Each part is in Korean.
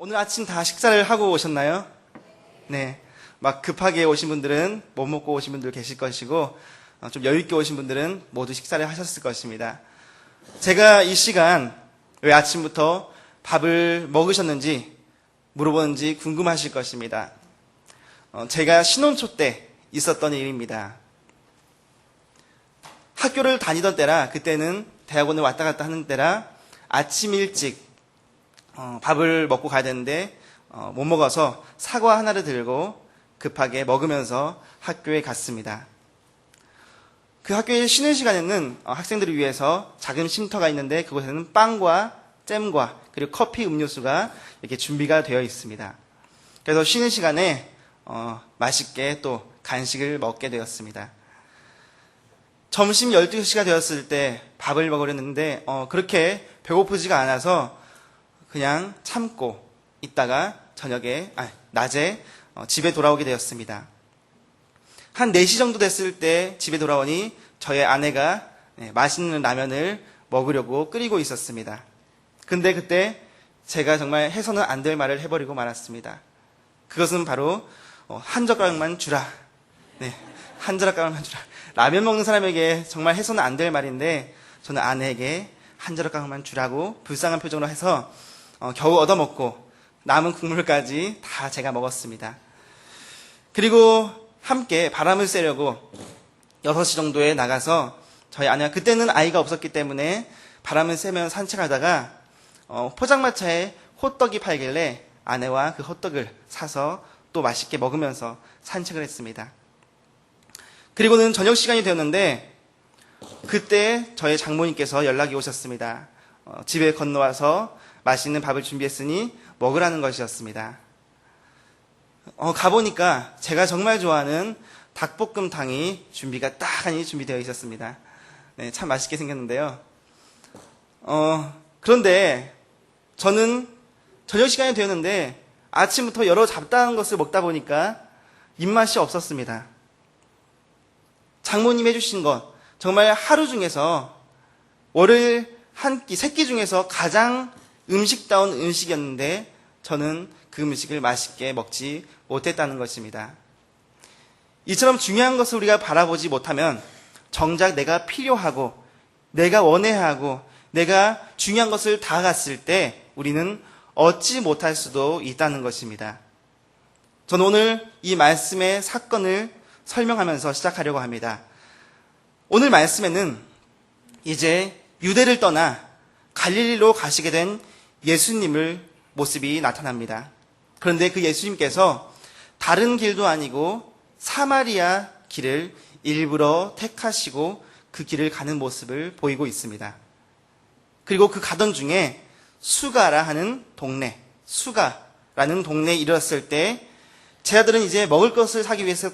오늘 아침 다 식사를 하고 오셨나요? 네. 막 급하게 오신 분들은 못 먹고 오신 분들 계실 것이고, 좀 여유있게 오신 분들은 모두 식사를 하셨을 것입니다. 제가 이 시간 왜 아침부터 밥을 먹으셨는지 물어보는지 궁금하실 것입니다. 제가 신혼초 때 있었던 일입니다. 학교를 다니던 때라, 그때는 대학원을 왔다 갔다 하는 때라 아침 일찍 밥을 먹고 가야 되는데 못 먹어서 사과 하나를 들고 급하게 먹으면서 학교에 갔습니다. 그 학교에 쉬는 시간에는 학생들을 위해서 작은 쉼터가 있는데 그곳에는 빵과 잼과 그리고 커피 음료수가 이렇게 준비가 되어 있습니다. 그래서 쉬는 시간에 맛있게 또 간식을 먹게 되었습니다. 점심 12시가 되었을 때 밥을 먹으려는데 그렇게 배고프지가 않아서 그냥 참고 있다가 낮에 집에 돌아오게 되었습니다. 한 4시 정도 됐을 때 집에 돌아오니 저의 아내가 맛있는 라면을 먹으려고 끓이고 있었습니다. 근데 그때 제가 정말 해서는 안 될 말을 해버리고 말았습니다. 그것은 바로 한 젓가락만 주라. 네, 한 젓가락만 주라. 라면 먹는 사람에게 정말 해서는 안 될 말인데 저는 아내에게 한 젓가락만 주라고 불쌍한 표정으로 해서 겨우 얻어먹고 남은 국물까지 다 제가 먹었습니다. 그리고 함께 바람을 쐬려고 6시 정도에 나가서 저희 아내가 그때는 아이가 없었기 때문에 바람을 쐬며 산책하다가 포장마차에 호떡이 팔길래 아내와 그 호떡을 사서 또 맛있게 먹으면서 산책을 했습니다. 그리고는 저녁 시간이 되었는데 그때 저희 장모님께서 연락이 오셨습니다. 집에 건너와서 맛있는 밥을 준비했으니 먹으라는 것이었습니다. 가보니까 제가 정말 좋아하는 닭볶음탕이 준비가 딱하니 준비되어 있었습니다. 네, 참 맛있게 생겼는데요. 그런데 저는 저녁 시간이 되었는데 아침부터 여러 잡다한 것을 먹다 보니까 입맛이 없었습니다. 장모님이 해주신 것, 정말 하루 중에서 월요일 한 끼, 3끼 중에서 가장 음식다운 음식이었는데 저는 그 음식을 맛있게 먹지 못했다는 것입니다. 이처럼 중요한 것을 우리가 바라보지 못하면 정작 내가 필요하고 내가 원해야 하고 내가 중요한 것을 다가갔을 때 우리는 얻지 못할 수도 있다는 것입니다. 저는 오늘 이 말씀의 사건을 설명하면서 시작하려고 합니다. 오늘 말씀에는 이제 유대를 떠나 갈릴리로 가시게 된 예수님의 모습이 나타납니다. 그런데 그 예수님께서 다른 길도 아니고 사마리아 길을 일부러 택하시고 그 길을 가는 모습을 보이고 있습니다. 그리고 그 가던 중에 수가라는 동네에 이르렀을 때 제자들은 이제 먹을 것을 사기 위해서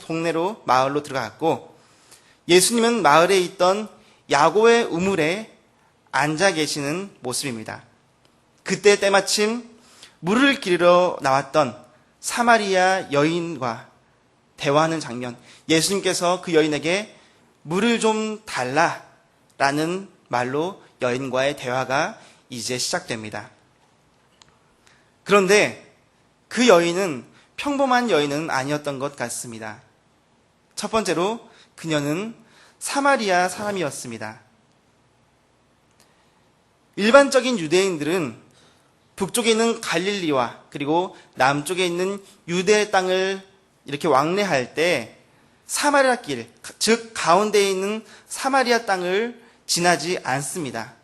마을로 들어갔고 예수님은 마을에 있던 야고의 우물에 앉아 계시는 모습입니다. 그때 때마침 물을 기르러 나왔던 사마리아 여인과 대화하는 장면, 예수님께서 그 여인에게 물을 좀 달라라는 말로 여인과의 대화가 이제 시작됩니다. 그런데 그 여인은 평범한 여인은 아니었던 것 같습니다. 첫 번째로 그녀는 사마리아 사람이었습니다. 일반적인 유대인들은 북쪽에 있는 갈릴리와 그리고 남쪽에 있는 유대 땅을 이렇게 왕래할 때 사마리아 길, 즉 가운데에 있는 사마리아 땅을 지나지 않습니다.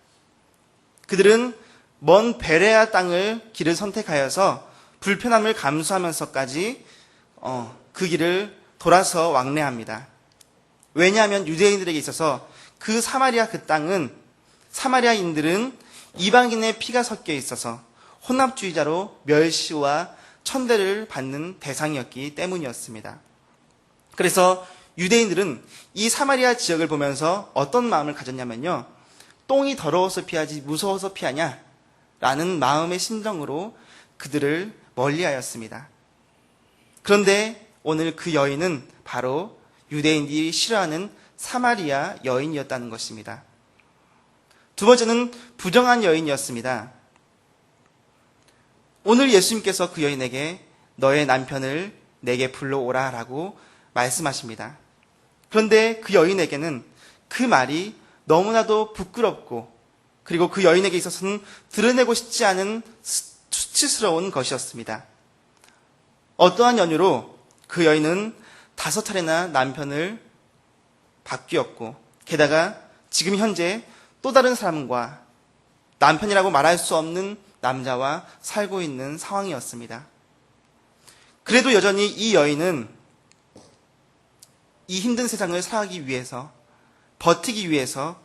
그들은 먼 베레아 땅을 길을 선택하여서 불편함을 감수하면서까지 그 길을 돌아서 왕래합니다. 왜냐하면 유대인들에게 있어서 그 땅은 사마리아인들은 이방인의 피가 섞여 있어서 혼합주의자로 멸시와 천대를 받는 대상이었기 때문이었습니다. 그래서 유대인들은 이 사마리아 지역을 보면서 어떤 마음을 가졌냐면요. 똥이 더러워서 피하지 무서워서 피하냐? 라는 마음의 심정으로 그들을 멀리하였습니다. 그런데 오늘 그 여인은 바로 유대인들이 싫어하는 사마리아 여인이었다는 것입니다. 두 번째는 부정한 여인이었습니다. 오늘 예수님께서 그 여인에게 너의 남편을 내게 불러오라 라고 말씀하십니다. 그런데 그 여인에게는 그 말이 너무나도 부끄럽고 그리고 그 여인에게 있어서는 드러내고 싶지 않은 수치스러운 것이었습니다. 어떠한 연유로 그 여인은 5차례나 남편을 바뀌었고 게다가 지금 현재 또 다른 사람과 남편이라고 말할 수 없는 남자와 살고 있는 상황이었습니다. 그래도 여전히 이 여인은 이 힘든 세상을 살아가기 위해서, 버티기 위해서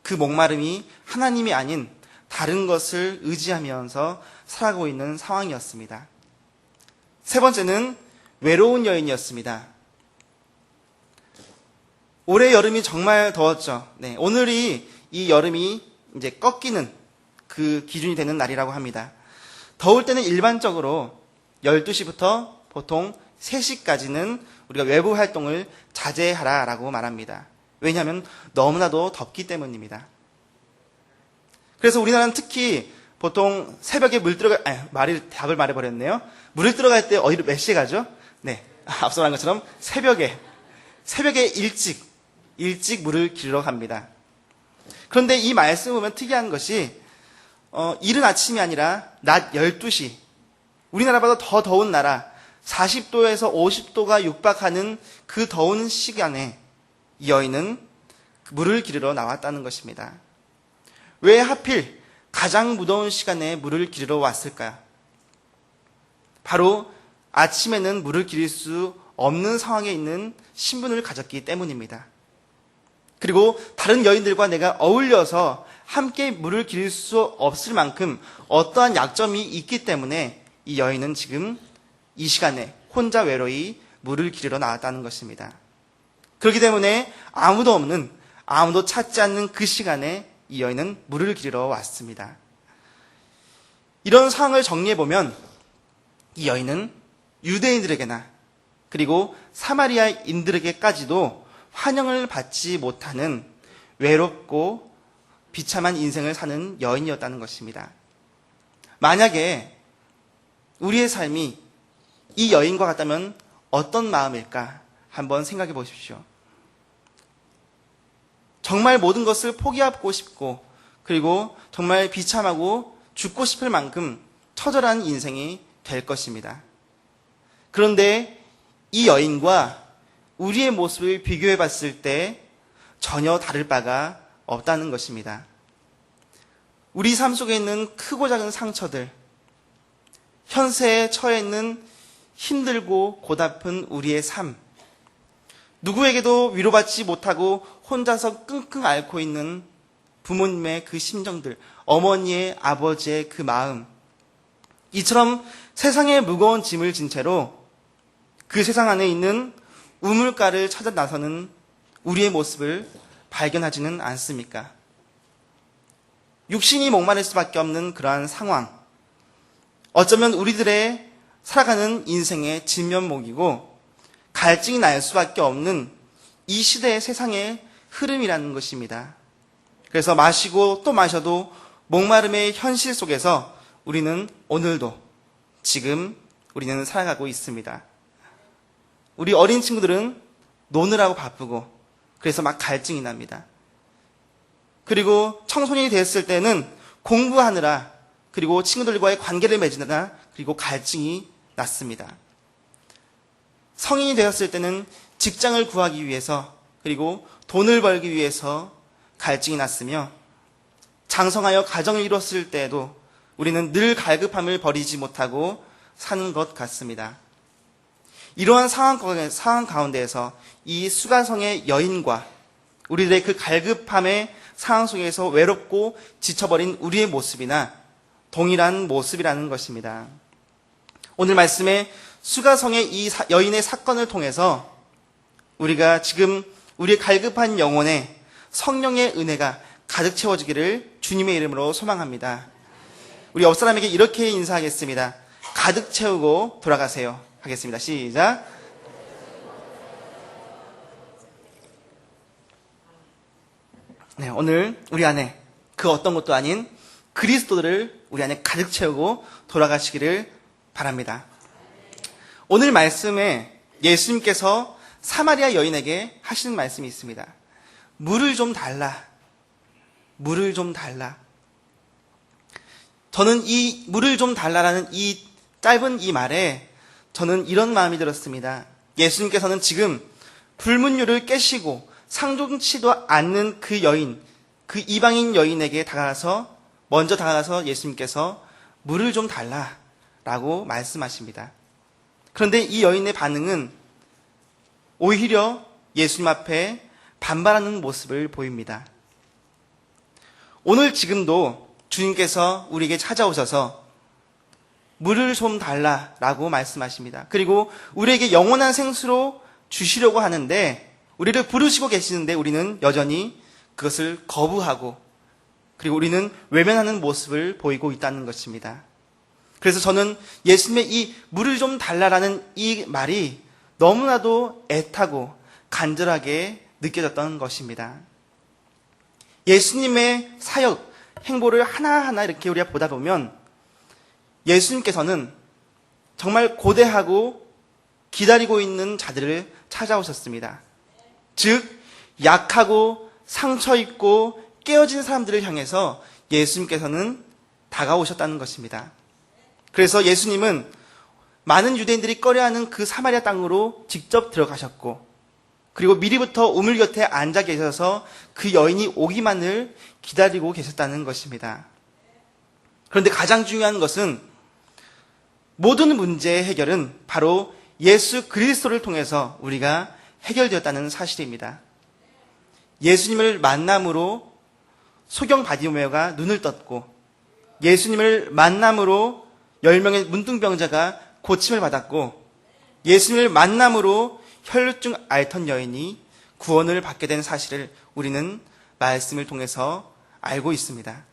그 목마름이 하나님이 아닌 다른 것을 의지하면서 살아가고 있는 상황이었습니다. 세 번째는 외로운 여인이었습니다. 올해 여름이 정말 더웠죠. 네, 오늘이 이 여름이 이제 꺾이는 그 기준이 되는 날이라고 합니다. 더울 때는 일반적으로 12시부터 보통 3시까지는 우리가 외부 활동을 자제하라라고 말합니다. 왜냐하면 너무나도 덥기 때문입니다. 그래서 우리나라는 특히 보통 새벽에 답을 말해버렸네요. 물을 들어갈 때 어디로 몇 시에 가죠? 네, 앞서 말한 것처럼 새벽에 일찍 물을 기르러 갑니다. 그런데 이 말씀을 보면 특이한 것이 이른 아침이 아니라 낮 12시, 우리나라보다 더 더운 나라 40도에서 50도가 육박하는 그 더운 시간에 이 여인은 물을 기르러 나왔다는 것입니다. 왜 하필 가장 무더운 시간에 물을 기르러 왔을까요? 바로 아침에는 물을 기를 수 없는 상황에 있는 신분을 가졌기 때문입니다. 그리고 다른 여인들과 내가 어울려서 함께 물을 기를 수 없을 만큼 어떠한 약점이 있기 때문에 이 여인은 지금 이 시간에 혼자 외로이 물을 기르러 나왔다는 것입니다. 그렇기 때문에 아무도 찾지 않는 그 시간에 이 여인은 물을 기르러 왔습니다. 이런 상황을 정리해보면 이 여인은 유대인들에게나 그리고 사마리아인들에게까지도 환영을 받지 못하는 외롭고 비참한 인생을 사는 여인이었다는 것입니다. 만약에 우리의 삶이 이 여인과 같다면 어떤 마음일까 한번 생각해 보십시오. 정말 모든 것을 포기하고 싶고 그리고 정말 비참하고 죽고 싶을 만큼 처절한 인생이 될 것입니다. 그런데 이 여인과 우리의 모습을 비교해 봤을 때 전혀 다를 바가 없다는 것입니다. 우리 삶 속에 있는 크고 작은 상처들, 현세에 처해 있는 힘들고 고달픈 우리의 삶, 누구에게도 위로받지 못하고 혼자서 끙끙 앓고 있는 부모님의 그 심정들, 어머니의, 아버지의 그 마음, 이처럼 세상의 무거운 짐을 진 채로 그 세상 안에 있는 우물가를 찾아 나서는 우리의 모습을 발견하지는 않습니까? 육신이 목마를 수밖에 없는 그러한 상황, 어쩌면 우리들의 살아가는 인생의 진면목이고 갈증이 날 수밖에 없는 이 시대의 세상의 흐름이라는 것입니다. 그래서 마시고 또 마셔도 목마름의 현실 속에서 우리는 오늘도 지금 우리는 살아가고 있습니다. 우리 어린 친구들은 노느라고 바쁘고 그래서 막 갈증이 납니다. 그리고 청소년이 됐을 때는 공부하느라 그리고 친구들과의 관계를 맺으느라 그리고 갈증이 났습니다. 성인이 되었을 때는 직장을 구하기 위해서 그리고 돈을 벌기 위해서 갈증이 났으며 장성하여 가정을 이뤘을 때에도 우리는 늘 갈급함을 버리지 못하고 사는 것 같습니다. 이러한 상황 가운데에서 이 수가성의 여인과 우리들의 그 갈급함의 상황 속에서 외롭고 지쳐버린 우리의 모습이나 동일한 모습이라는 것입니다. 오늘 말씀에 수가성의 이 여인의 사건을 통해서 우리가 지금 우리의 갈급한 영혼에 성령의 은혜가 가득 채워지기를 주님의 이름으로 소망합니다. 우리 옆 사람에게 이렇게 인사하겠습니다. 가득 채우고 돌아가세요. 하겠습니다. 시작. 네, 오늘 우리 안에 그 어떤 것도 아닌 그리스도를 우리 안에 가득 채우고 돌아가시기를 바랍니다. 오늘 말씀에 예수님께서 사마리아 여인에게 하시는 말씀이 있습니다. 물을 좀 달라. 물을 좀 달라. 저는 이 물을 좀 달라라는 이 짧은 이 말에 저는 이런 마음이 들었습니다. 예수님께서는 지금 불문율을 깨시고 상종치도 않는 그 여인, 그 이방인 여인에게 먼저 다가가서 예수님께서 물을 좀 달라라고 말씀하십니다. 그런데 이 여인의 반응은 오히려 예수님 앞에 반발하는 모습을 보입니다. 오늘 지금도 주님께서 우리에게 찾아오셔서 물을 좀 달라라고 말씀하십니다. 그리고 우리에게 영원한 생수로 주시려고 하는데 우리를 부르시고 계시는데 우리는 여전히 그것을 거부하고 그리고 우리는 외면하는 모습을 보이고 있다는 것입니다. 그래서 저는 예수님의 이 물을 좀 달라라는 이 말이 너무나도 애타고 간절하게 느껴졌던 것입니다. 예수님의 사역, 행보를 하나하나 이렇게 우리가 보다 보면 예수님께서는 정말 고대하고 기다리고 있는 자들을 찾아오셨습니다. 즉 약하고 상처 있고 깨어진 사람들을 향해서 예수님께서는 다가오셨다는 것입니다. 그래서 예수님은 많은 유대인들이 꺼려하는 그 사마리아 땅으로 직접 들어가셨고 그리고 미리부터 우물 곁에 앉아 계셔서 그 여인이 오기만을 기다리고 계셨다는 것입니다. 그런데 가장 중요한 것은 모든 문제의 해결은 바로 예수 그리스도를 통해서 우리가 해결되었다는 사실입니다. 예수님을 만남으로 소경 바디메오가 눈을 떴고 예수님을 만남으로 10명의 문둥병자가 고침을 받았고 예수님을 만남으로 혈루증 앓던 여인이 구원을 받게 된 사실을 우리는 말씀을 통해서 알고 있습니다.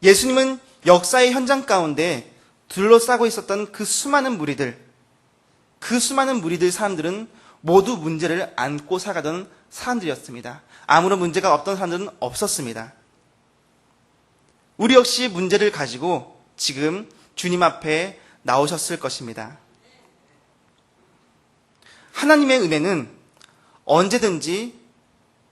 예수님은 역사의 현장 가운데 둘러싸고 있었던 그 수많은 무리들 사람들은 모두 문제를 안고 살아가던 사람들이었습니다. 아무런 문제가 없던 사람들은 없었습니다. 우리 역시 문제를 가지고 지금 주님 앞에 나오셨을 것입니다. 하나님의 은혜는 언제든지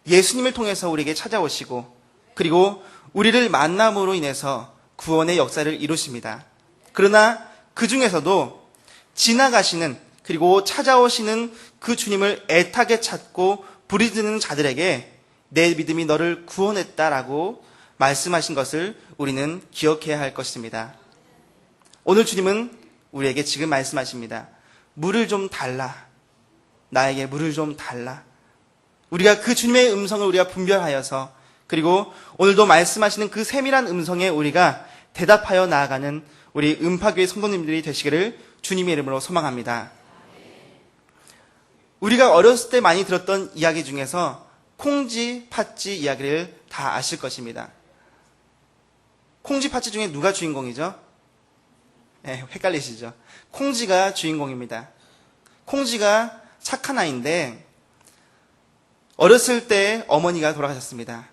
예수님을 통해서 우리에게 찾아오시고 그리고 우리를 만남으로 인해서 구원의 역사를 이루십니다. 그러나 그 중에서도 지나가시는 그리고 찾아오시는 그 주님을 애타게 찾고 부르짖는 자들에게 내 믿음이 너를 구원했다라고 말씀하신 것을 우리는 기억해야 할 것입니다. 오늘 주님은 우리에게 지금 말씀하십니다. 물을 좀 달라. 나에게 물을 좀 달라. 우리가 그 주님의 음성을 우리가 분별하여서 그리고 오늘도 말씀하시는 그 세밀한 음성에 우리가 대답하여 나아가는 우리 음파교회 성도님들이 되시기를 주님의 이름으로 소망합니다. 우리가 어렸을 때 많이 들었던 이야기 중에서 콩쥐, 팥쥐 이야기를 다 아실 것입니다. 콩쥐, 팥쥐 중에 누가 주인공이죠? 네, 헷갈리시죠? 콩쥐가 주인공입니다. 콩쥐가 착한 아이인데 어렸을 때 어머니가 돌아가셨습니다.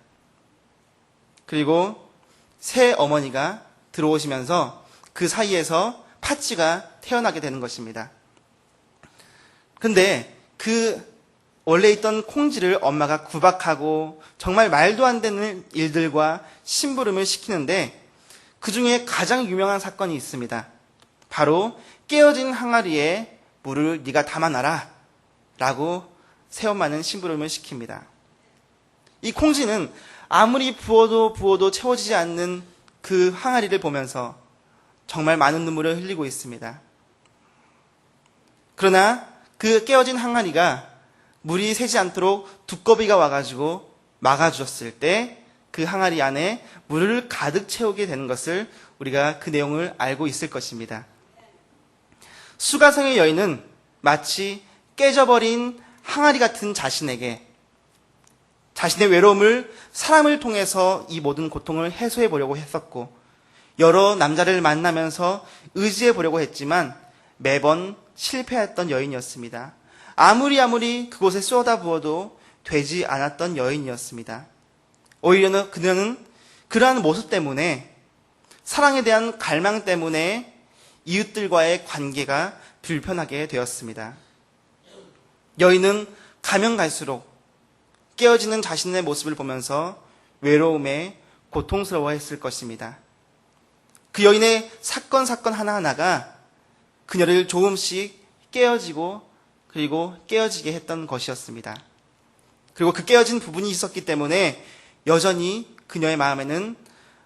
그리고 새 어머니가 들어오시면서 그 사이에서 팥쥐가 태어나게 되는 것입니다. 근데 그 원래 있던 콩쥐를 엄마가 구박하고 정말 말도 안 되는 일들과 심부름을 시키는데 그 중에 가장 유명한 사건이 있습니다. 바로 깨어진 항아리에 물을 네가 담아놔라 라고 새엄마는 심부름을 시킵니다. 이 콩쥐는 아무리 부어도 채워지지 않는 그 항아리를 보면서 정말 많은 눈물을 흘리고 있습니다. 그러나 그 깨어진 항아리가 물이 새지 않도록 두꺼비가 와가지고 막아주었을 때 그 항아리 안에 물을 가득 채우게 되는 것을 우리가 그 내용을 알고 있을 것입니다. 수가성의 여인은 마치 깨져버린 항아리 같은 자신에게 자신의 외로움을 사람을 통해서 이 모든 고통을 해소해 보려고 했었고 여러 남자를 만나면서 의지해 보려고 했지만 매번 실패했던 여인이었습니다. 아무리 그곳에 쏟아부어도 되지 않았던 여인이었습니다. 오히려 그녀는 그러한 모습 때문에, 사랑에 대한 갈망 때문에 이웃들과의 관계가 불편하게 되었습니다. 여인은 가면 갈수록 깨어지는 자신의 모습을 보면서 외로움에 고통스러워했을 것입니다. 그 여인의 사건 하나하나가 그녀를 조금씩 깨어지고 그리고 깨어지게 했던 것이었습니다. 그리고 그 깨어진 부분이 있었기 때문에 여전히 그녀의 마음에는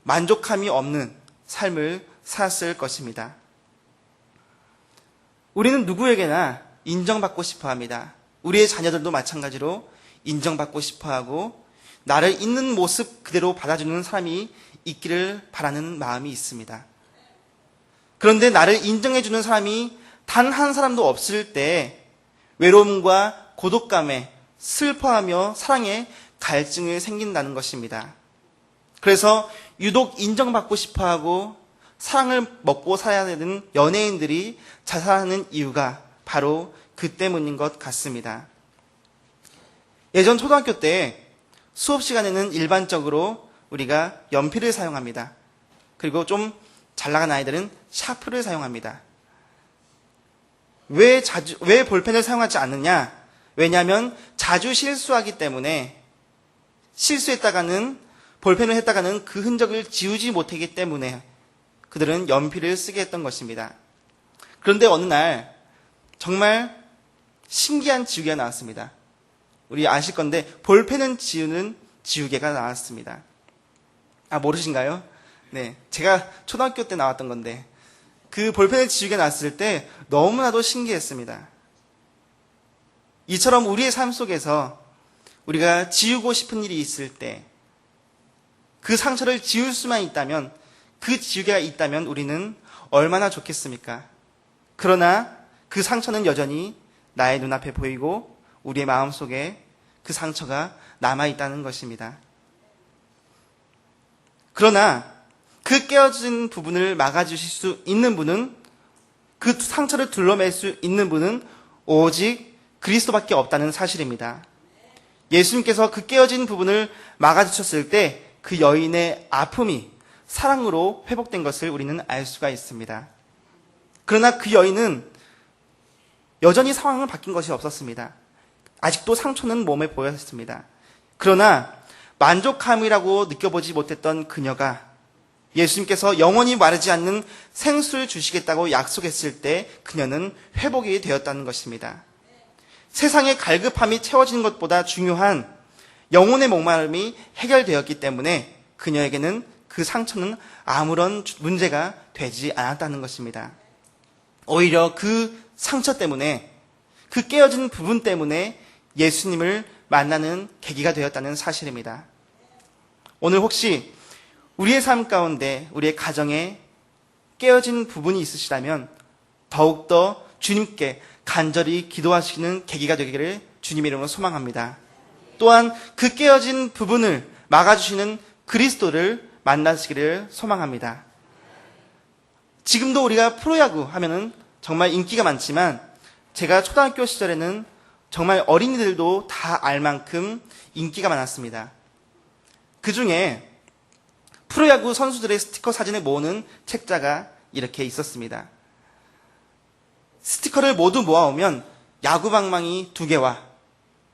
만족함이 없는 삶을 살았을 것입니다. 우리는 누구에게나 인정받고 싶어 합니다. 우리의 자녀들도 마찬가지로 인정받고 싶어 하고 나를 있는 모습 그대로 받아주는 사람이 있기를 바라는 마음이 있습니다. 그런데 나를 인정해주는 사람이 단 한 사람도 없을 때 외로움과 고독감에 슬퍼하며 사랑에 갈증이 생긴다는 것입니다. 그래서 유독 인정받고 싶어하고 사랑을 먹고 살아야 되는 연예인들이 자살하는 이유가 바로 그 때문인 것 같습니다. 예전 초등학교 때 수업 시간에는 일반적으로 우리가 연필을 사용합니다. 그리고 좀 잘 나간 아이들은 샤프를 사용합니다. 왜 볼펜을 사용하지 않느냐? 왜냐하면 자주 실수하기 때문에 실수했다가는 볼펜을 했다가는 그 흔적을 지우지 못하기 때문에 그들은 연필을 쓰게 했던 것입니다. 그런데 어느 날 정말 신기한 지우개가 나왔습니다. 우리 아실 건데 볼펜은 지우는 지우개가 나왔습니다. 아, 모르신가요? 네, 제가 초등학교 때 나왔던 건데 그 볼펜을 지우개 나왔을 때 너무나도 신기했습니다. 이처럼 우리의 삶 속에서 우리가 지우고 싶은 일이 있을 때 그 상처를 지울 수만 있다면, 그 지우개가 있다면 우리는 얼마나 좋겠습니까? 그러나 그 상처는 여전히 나의 눈앞에 보이고 우리의 마음속에 그 상처가 남아있다는 것입니다. 그러나 그 깨어진 부분을 막아주실 수 있는 분은, 그 상처를 둘러맬 수 있는 분은 오직 그리스도밖에 없다는 사실입니다. 예수님께서 그 깨어진 부분을 막아주셨을 때 그 여인의 아픔이 사랑으로 회복된 것을 우리는 알 수가 있습니다. 그러나 그 여인은 여전히 상황은 바뀐 것이 없었습니다. 아직도 상처는 몸에 보였습니다. 그러나 만족함이라고 느껴보지 못했던 그녀가 예수님께서 영원히 마르지 않는 생수를 주시겠다고 약속했을 때 그녀는 회복이 되었다는 것입니다. 세상의 갈급함이 채워지는 것보다 중요한 영혼의 목마름이 해결되었기 때문에 그녀에게는 그 상처는 아무런 문제가 되지 않았다는 것입니다. 오히려 그 상처 때문에, 그 깨어진 부분 때문에 예수님을 만나는 계기가 되었다는 사실입니다. 오늘 혹시 우리의 삶 가운데, 우리의 가정에 깨어진 부분이 있으시다면 더욱더 주님께 간절히 기도하시는 계기가 되기를 주님의 이름으로 소망합니다. 또한 그 깨어진 부분을 막아주시는 그리스도를 만나시기를 소망합니다. 지금도 우리가 프로야구 하면은 정말 인기가 많지만 제가 초등학교 시절에는 정말 어린이들도 다 알 만큼 인기가 많았습니다. 그 중에 프로야구 선수들의 스티커 사진을 모으는 책자가 이렇게 있었습니다. 스티커를 모두 모아오면 야구방망이 2개와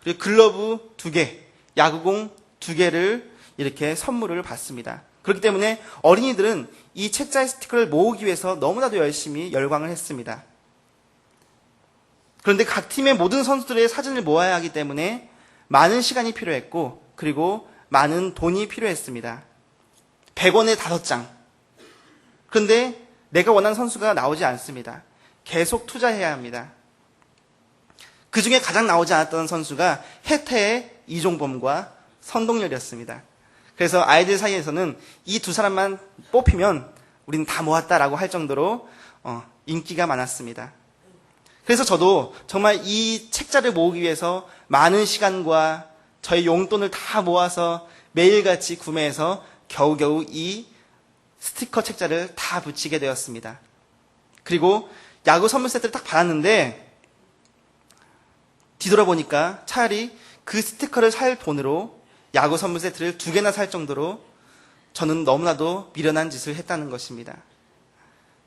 그리고 글러브 2개, 야구공 2개를 이렇게 선물을 받습니다. 그렇기 때문에 어린이들은 이 책자의 스티커를 모으기 위해서 너무나도 열심히 열광을 했습니다. 그런데 각 팀의 모든 선수들의 사진을 모아야 하기 때문에 많은 시간이 필요했고 그리고 많은 돈이 필요했습니다. 100원에 5장. 그런데 내가 원하는 선수가 나오지 않습니다. 계속 투자해야 합니다. 그 중에 가장 나오지 않았던 선수가 해태의 이종범과 선동열이었습니다. 그래서 아이들 사이에서는 이 두 사람만 뽑히면 우리는 다 모았다라고 할 정도로 인기가 많았습니다. 그래서 저도 정말 이 책자를 모으기 위해서 많은 시간과 저의 용돈을 다 모아서 매일같이 구매해서 겨우겨우 이 스티커 책자를 다 붙이게 되었습니다. 그리고 야구 선물 세트를 딱 받았는데 뒤돌아보니까 차라리 그 스티커를 살 돈으로 야구 선물 세트를 2개나 살 정도로 저는 너무나도 미련한 짓을 했다는 것입니다.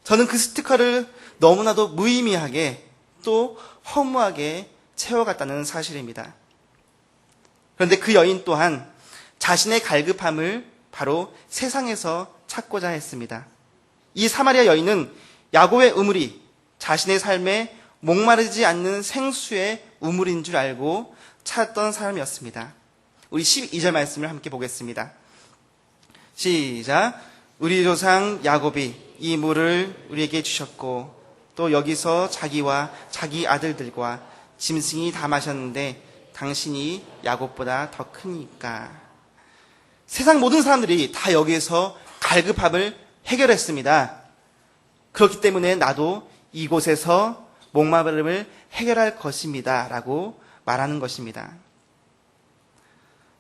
저는 그 스티커를 너무나도 무의미하게 또 허무하게 채워갔다는 사실입니다. 그런데 그 여인 또한 자신의 갈급함을 바로 세상에서 찾고자 했습니다. 이 사마리아 여인은 야곱의 우물이 자신의 삶에 목마르지 않는 생수의 우물인 줄 알고 찾았던 사람이었습니다. 우리 12절 말씀을 함께 보겠습니다. 시작. 우리 조상 야곱이 이 물을 우리에게 주셨고 또 여기서 자기와 자기 아들들과 짐승이 다 마셨는데 당신이 야곱보다 더 크니까. 세상 모든 사람들이 다 여기에서 갈급함을 해결했습니다. 그렇기 때문에 나도 이곳에서 목마름을 해결할 것입니다. 라고 말하는 것입니다.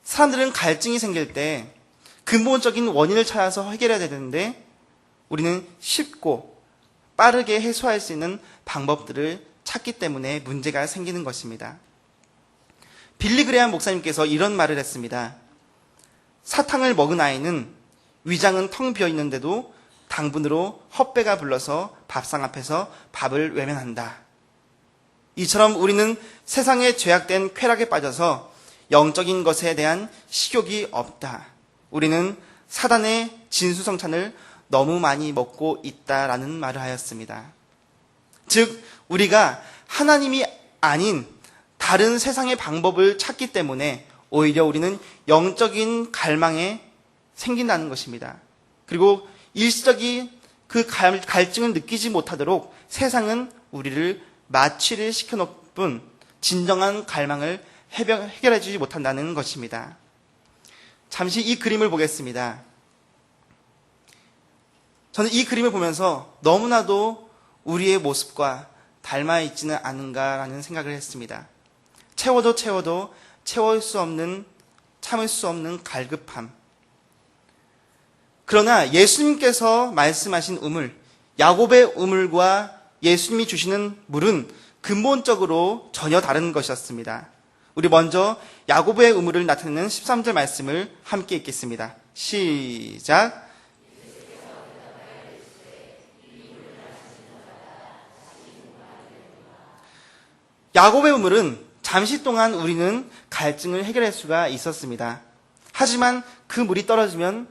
사람들은 갈증이 생길 때 근본적인 원인을 찾아서 해결해야 되는데 우리는 쉽고 빠르게 해소할 수 있는 방법들을 찾기 때문에 문제가 생기는 것입니다. 빌리 그레함 목사님께서 이런 말을 했습니다. 사탕을 먹은 아이는 위장은 텅 비어 있는데도 당분으로 헛배가 불러서 밥상 앞에서 밥을 외면한다. 이처럼 우리는 세상에 죄악된 쾌락에 빠져서 영적인 것에 대한 식욕이 없다. 우리는 사단의 진수성찬을 너무 많이 먹고 있다라는 말을 하였습니다. 즉 우리가 하나님이 아닌 다른 세상의 방법을 찾기 때문에 오히려 우리는 영적인 갈망에 생긴다는 것입니다. 그리고 일시적인 그 갈증을 느끼지 못하도록 세상은 우리를 마취를 시켜놓을 뿐 진정한 갈망을 해결해 주지 못한다는 것입니다. 잠시 이 그림을 보겠습니다. 저는 이 그림을 보면서 너무나도 우리의 모습과 닮아 있지는 않은가라는 생각을 했습니다. 채워도 채울 수 없는, 참을 수 없는 갈급함. 그러나 예수님께서 말씀하신 우물, 야곱의 우물과 예수님이 주시는 물은 근본적으로 전혀 다른 것이었습니다. 우리 먼저 야곱의 우물을 나타내는 13절 말씀을 함께 읽겠습니다. 시작. 야곱의 우물은 잠시 동안 우리는 갈증을 해결할 수가 있었습니다. 하지만 그 물이 떨어지면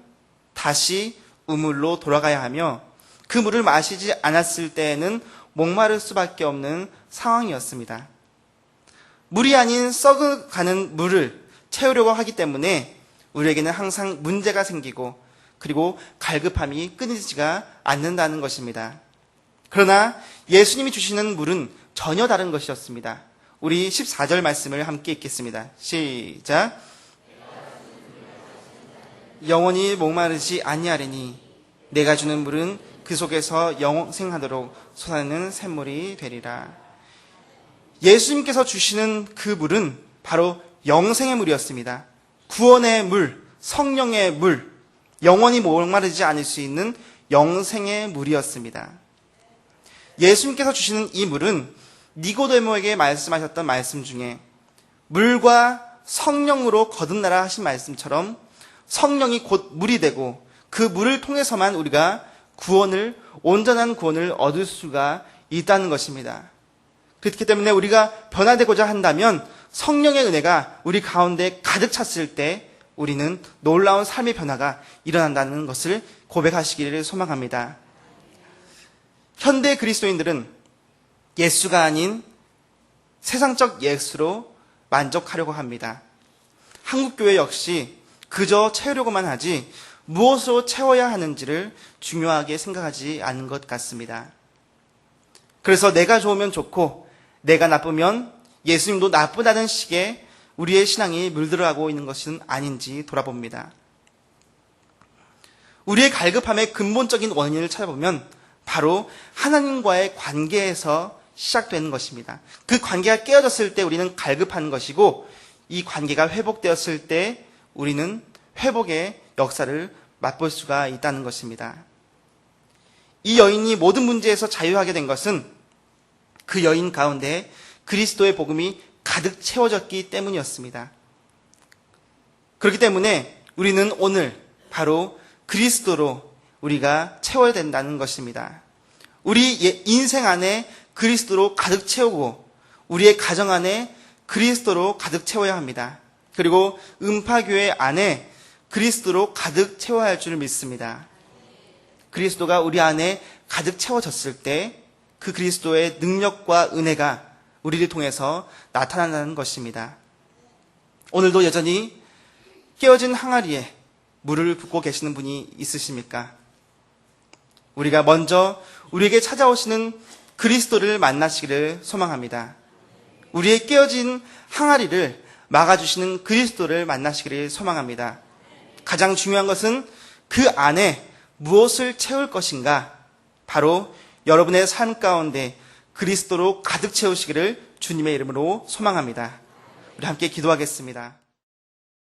다시 우물로 돌아가야 하며 그 물을 마시지 않았을 때에는 목마를 수밖에 없는 상황이었습니다. 물이 아닌 썩어가는 물을 채우려고 하기 때문에 우리에게는 항상 문제가 생기고 그리고 갈급함이 끊이지가 않는다는 것입니다. 그러나 예수님이 주시는 물은 전혀 다른 것이었습니다. 우리 14절 말씀을 함께 읽겠습니다. 시작. 영원히 목마르지 아니하리니 내가 주는 물은 그 속에서 영생하도록 솟아나는 샘물이 되리라. 예수님께서 주시는 그 물은 바로 영생의 물이었습니다. 구원의 물, 성령의 물, 영원히 목마르지 않을 수 있는 영생의 물이었습니다. 예수님께서 주시는 이 물은 니고데모에게 말씀하셨던 말씀 중에 물과 성령으로 거듭나라 하신 말씀처럼 성령이 곧 물이 되고 그 물을 통해서만 우리가 온전한 구원을 얻을 수가 있다는 것입니다. 그렇기 때문에 우리가 변화되고자 한다면 성령의 은혜가 우리 가운데 가득 찼을 때 우리는 놀라운 삶의 변화가 일어난다는 것을 고백하시기를 소망합니다. 현대 그리스도인들은 예수가 아닌 세상적 예수로 만족하려고 합니다. 한국교회 역시 그저 채우려고만 하지 무엇으로 채워야 하는지를 중요하게 생각하지 않는 것 같습니다. 그래서 내가 좋으면 좋고 내가 나쁘면 예수님도 나쁘다는 식의 우리의 신앙이 물들어가고 있는 것은 아닌지 돌아봅니다. 우리의 갈급함의 근본적인 원인을 찾아보면 바로 하나님과의 관계에서 시작되는 것입니다. 그 관계가 깨어졌을 때 우리는 갈급한 것이고 이 관계가 회복되었을 때 우리는 회복의 역사를 맛볼 수가 있다는 것입니다. 이 여인이 모든 문제에서 자유하게 된 것은 그 여인 가운데 그리스도의 복음이 가득 채워졌기 때문이었습니다. 그렇기 때문에 우리는 오늘 바로 그리스도로 우리가 채워야 된다는 것입니다. 우리 인생 안에 그리스도로 가득 채우고 우리의 가정 안에 그리스도로 가득 채워야 합니다. 그리고 음파교회 안에 그리스도로 가득 채워야 할 줄 믿습니다. 그리스도가 우리 안에 가득 채워졌을 때 그 그리스도의 능력과 은혜가 우리를 통해서 나타난다는 것입니다. 오늘도 여전히 깨어진 항아리에 물을 붓고 계시는 분이 있으십니까? 우리가 먼저 우리에게 찾아오시는 그리스도를 만나시기를 소망합니다. 우리의 깨어진 항아리를 막아주시는 그리스도를 만나시기를 소망합니다. 가장 중요한 것은 그 안에 무엇을 채울 것인가? 바로 여러분의 삶 가운데 그리스도로 가득 채우시기를 주님의 이름으로 소망합니다. 우리 함께 기도하겠습니다.